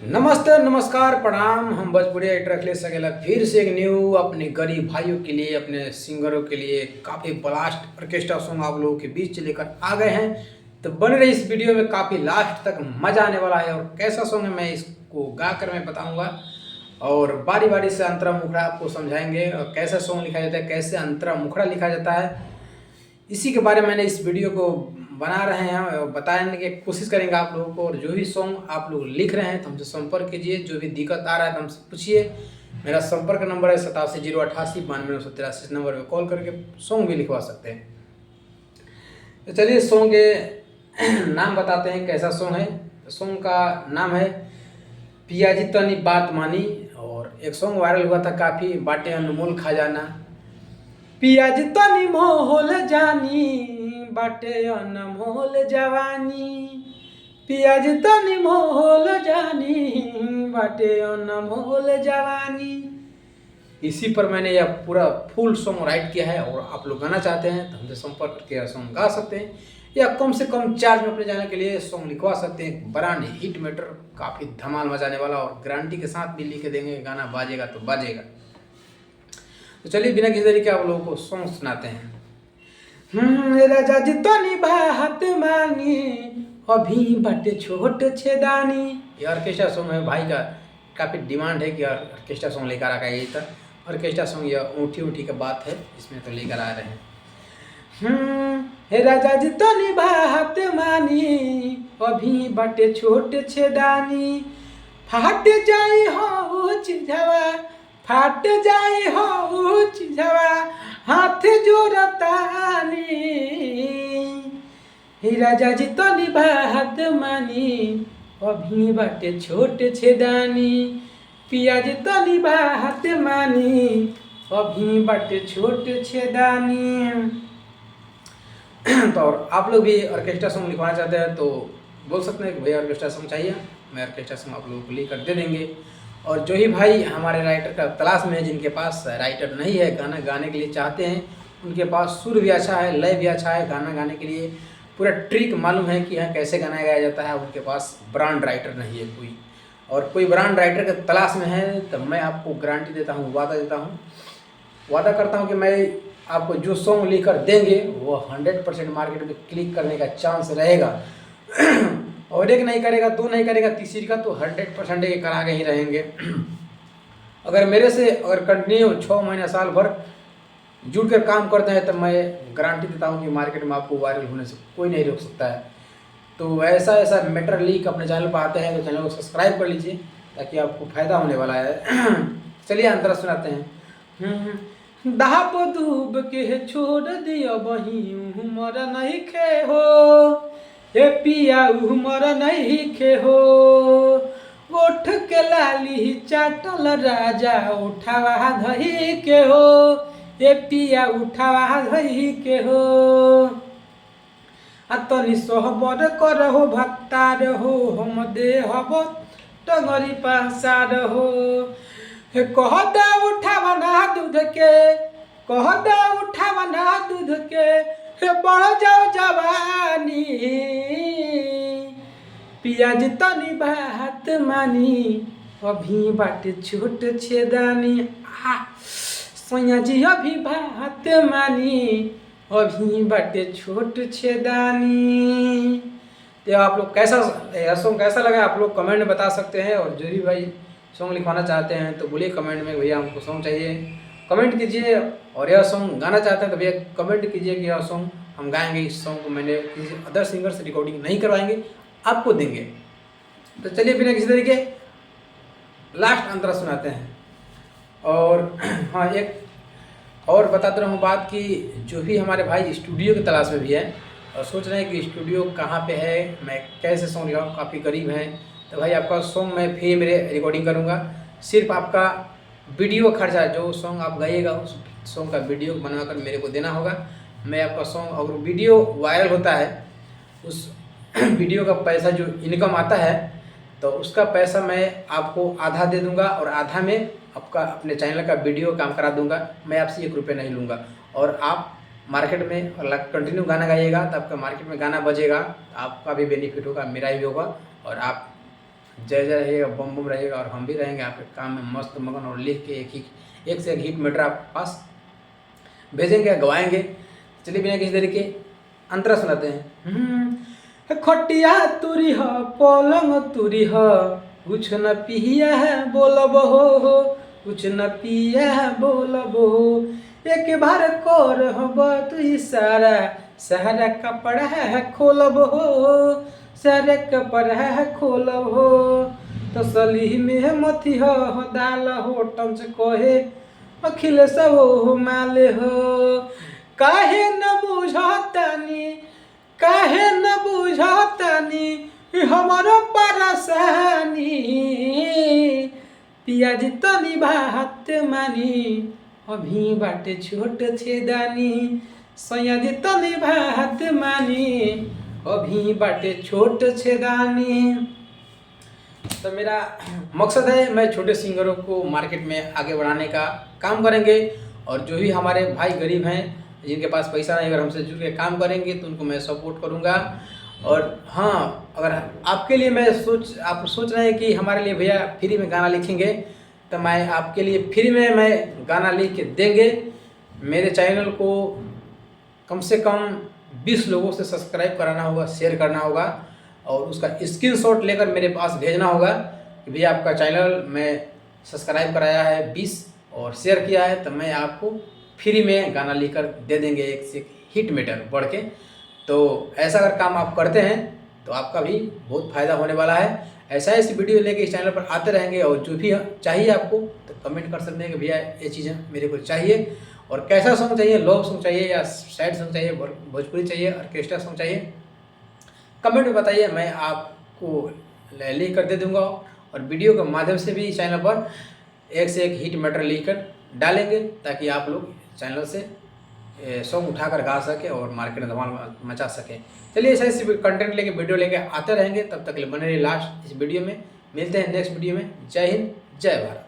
नमस्ते नमस्कार प्रणाम। हम भोजपुरी एक्टर अखिलेश सगेला फिर से एक न्यू अपने गरीब भाइयों के लिए, अपने सिंगरों के लिए काफ़ी ब्लास्ट ऑर्केस्ट्रा सॉन्ग आप लोगों के बीच लेकर आ गए हैं। तो बने रही इस वीडियो में, काफ़ी लास्ट तक मज़ा आने वाला है। और कैसा सॉन्ग है मैं इसको गा कर मैं बताऊँगा और बारी बारी से अंतरा मुखड़ा आपको समझाएंगे और कैसा सॉन्ग लिखा जाता है, कैसे अंतरा मुखड़ा लिखा जाता है। इसी के बारे में मैंने इस वीडियो को बना रहे हैं और बताने की कोशिश करेंगे आप लोगों को। और जो भी सॉन्ग आप लोग लिख रहे हैं तो हमसे संपर्क कीजिए, जो भी दिक्कत आ रहा है तो हमसे पूछिए। मेरा संपर्क नंबर है 87088993। इस नंबर पर कॉल करके सॉन्ग भी लिखवा सकते हैं। तो चलिए सॉन्ग के नाम बताते हैं, कैसा सॉन्ग है। तो सॉन्ग का नाम है पियाजी तनी बात मानी। और एक सॉन्ग वायरल हुआ था काफ़ी, बाटे अनमोल खजाना। पियाज तनी मोहल जानी, बाटे अनमोल जवानी। पियाज तनी मोहल जानी, बाटे अनमोल जवानी। इसी पर मैंने यह पूरा फुल सॉन्ग राइट किया है। और आप लोग गाना चाहते हैं तो हमसे संपर्क करके यह सॉन्ग गा सकते हैं, या कम से कम चार्ज में अपने जाने के लिए सॉन्ग लिखवा सकते हैं। ब्रांड हिट मैटर, काफ़ी धमाल मचाने वाला और गारंटी के साथ भी लिख देंगे। गाना बाजेगा तो बाजेगा। तो चलिए बिना किसी तरीके आप लोगों को सॉन्ग सुनाते हैं। राजा जी तो निभात मानी, अभी बटे छोट छेदानी। ये ऑर्केस्ट्रा सॉन्ग है भाई का, काफ़ी डिमांड है कि ऑर्केस्ट्रा सॉन्ग लेकर आ गए। यही तक ऑर्केस्ट्रा सॉन्ग या ऊँटी ऊँटी का बात है, इसमें तो लेकर आ रहे हैं। हे राजा जी तो निभात मानी, अभी बटे छोट छेदानी। फाट जाई हो चिझवा, फाट जाई हो चिझवा, हाथ जोड़तानी। हे राजा जी तो निभात मानी, अभी बाटे छोट छेदानी। पिया जी तो निभात मानी, अभी बाटे छोट छेदानी। तो और आप लोग भी ऑर्केस्ट्रा सॉन्ग लिखवाना चाहते हैं तो बोल सकते हैं कि भैया ऑर्केस्ट्रा सॉन्ग चाहिए, मैं ऑर्केस्ट्रा सॉन्ग आप लोगों को लेकर दे देंगे। और जो ही भाई हमारे राइटर का तलाश में है, जिनके पास राइटर नहीं है, गाना गाने के लिए चाहते हैं, उनके पास सुर भी अच्छा है, लय भी अच्छा है, गाना गाने के लिए पूरा ट्रिक मालूम है कि यहाँ कैसे गाना गाया जाता है, उनके पास ब्रांड राइटर नहीं है कोई, और कोई ब्रांड राइटर के तलाश में है, तो मैं आपको गारंटी देता हूँ, वादा करता हूँ कि मैं आपको जो सॉन्ग लिख कर देंगे वो 100% मार्केट में क्लिक करने का चांस रहेगा। और एक नहीं करेगा, दो नहीं करेगा, तीसरी का तो 100% ये करा के ही रहेंगे। अगर मेरे से कंटिन्यू 6 महीने साल भर जुड़ कर काम करते हैं तो मैं गारंटी देता हूँ कि मार्केट में आपको वायरल होने से कोई नहीं रोक सकता है। तो ऐसा ऐसा मैटर लीक अपने चैनल पर आते हैं तो चैनल को सब्सक्राइब कर लीजिए, ताकि आपको फायदा होने वाला है। चलिए अंतरा सुनाते हैं। दाप दूब के छोड़ दिया बही, उमर नहीं खे हो, हे पिया उमर नहीं खे हो। ओठ के लाली चाटल राजा, उठावा धही के हो, हे पिया उठावा धही के हो। अतनी सोहबर करहो भत्तार हो, हम देहब टंगरी पासार हो। हे कहदा उठावा ना दूध के, कहदा उठावा ना दूध के, हे बढ़ जाओ जवानी। पियाज तनी बात मानी, अभी बाटे छोट छेदानी। सैया जी अभी बात मानी, अभी बाटे छोट छेदानी। तो आप लोग कैसा सॉन्ग कैसा लगा आप लोग कमेंट में बता सकते हैं। और जो भी भाई सॉन्ग लिखवाना चाहते हैं तो बोलिए कमेंट में, भैया हमको सॉन्ग चाहिए, कमेंट कीजिए। और यह सॉन्ग गाना चाहते हैं तो भैया कमेंट कीजिए कि यह सॉन्ग हम गाएंगे। इस सॉन्ग को मैंने किसी अदर सिंगर से रिकॉर्डिंग नहीं करवाएंगे, आपको देंगे। तो चलिए बिना किसी तरीके लास्ट अंतरा सुनाते हैं। और हाँ, एक और बताते रहूँ बात कि जो भी हमारे भाई स्टूडियो की तलाश में भी है और सोच रहे हैं कि स्टूडियो कहाँ पे है, मैं कैसे सॉन्ग लिखाऊँ, काफ़ी करीब है, तो भाई आपका सॉन्ग मैं फ्री में रिकॉर्डिंग करूँगा। सिर्फ आपका वीडियो खर्चा, जो सॉन्ग आप गाइएगा उस सॉन्ग का वीडियो बनवाकर मेरे को देना होगा। मैं आपका सॉन्ग, अगर वीडियो वायरल होता है, उस वीडियो का पैसा जो इनकम आता है तो उसका पैसा मैं आपको आधा दे दूंगा, और आधा में आपका अपने चैनल का वीडियो काम करा दूंगा। मैं आपसे 1 रुपये नहीं लूँगा। और आप मार्केट में कंटिन्यू गाना गाइएगा तो आपका मार्केट में गाना बजेगा, आपका भी बेनिफिट होगा, मेरा भी होगा। और आप जय जय रहेगा, बम बम रहेगा, और हम भी रहेंगे आपके काम में मस्त मगन, और लिख के एक से एक हिट मैटर आपके पास भेजेंगे, गवाएंगे। चलिए बिना किसी तरीके अंतरा सुनाते हैं। खटिया तुरी ह पलंग तुरी ह, कुछ न पिया है बोलब हो, कुछ न पिया है बोलब हो। एक बार कर हब तू इशारा, सारा कपड़ा है खोलब हो, सारे कपड़ा है खोलब हो। तसली में मथी हो दाल हो टंच कहे अखिलेश हो माले हो। काहे न बुझतानी, काहे न बुझतानी हमारो परेशानी, पियाज तनी भात मानी अभी बाटे छोट छेदानी, सयाज तनी भात मानी अभी बाटे छोट छेदानी। तो मेरा मकसद है मैं छोटे सिंगरों को मार्केट में आगे बढ़ाने का काम करेंगे, और जो भी हमारे भाई गरीब हैं जिनके पास पैसा नहीं, अगर हमसे जुड़ के काम करेंगे तो उनको मैं सपोर्ट करूंगा। और हाँ, अगर आपके लिए आप सोच रहे हैं कि हमारे लिए भैया फ्री में गाना लिखेंगे, तो मैं आपके लिए फ्री में मैं गाना लिख के देंगे। मेरे चैनल को कम से कम 20 लोगों से सब्सक्राइब कराना होगा, शेयर करना होगा, और उसका स्क्रीनशॉट लेकर मेरे पास भेजना होगा कि भैया आपका चैनल मैं सब्सक्राइब कराया है 20 और शेयर किया है, तो मैं आपको फ्री में गाना लिखकर दे देंगे, एक से एक हिट मैटर बढ़ के। तो ऐसा अगर काम आप करते हैं तो आपका भी बहुत फ़ायदा होने वाला है। ऐसा इस वीडियो लेके इस चैनल पर आते रहेंगे, और जो भी चाहिए आपको तो कमेंट कर सकते हैं कि भैया ये चीज़ें मेरे को चाहिए, और कैसा सॉन्ग चाहिए, लव सॉन्ग चाहिए या सैड सॉन्ग चाहिए, भोजपुरी चाहिए, ऑर्केस्ट्रा सॉन्ग चाहिए, कमेंट में बताइए, मैं आपको लिख कर दे दूंगा। और वीडियो के माध्यम से भी चैनल पर एक से एक हिट मैटर लिखकर डालेंगे, ताकि आप लोग चैनल से सॉन्ग उठाकर गा सके और मार्केट में धमाल मचा सके। चलिए ऐसे कंटेंट लेके वीडियो लेके आते रहेंगे, तब तक बने रहिए लास्ट इस वीडियो में। मिलते हैं नेक्स्ट वीडियो में। जय हिंद, जय भारत।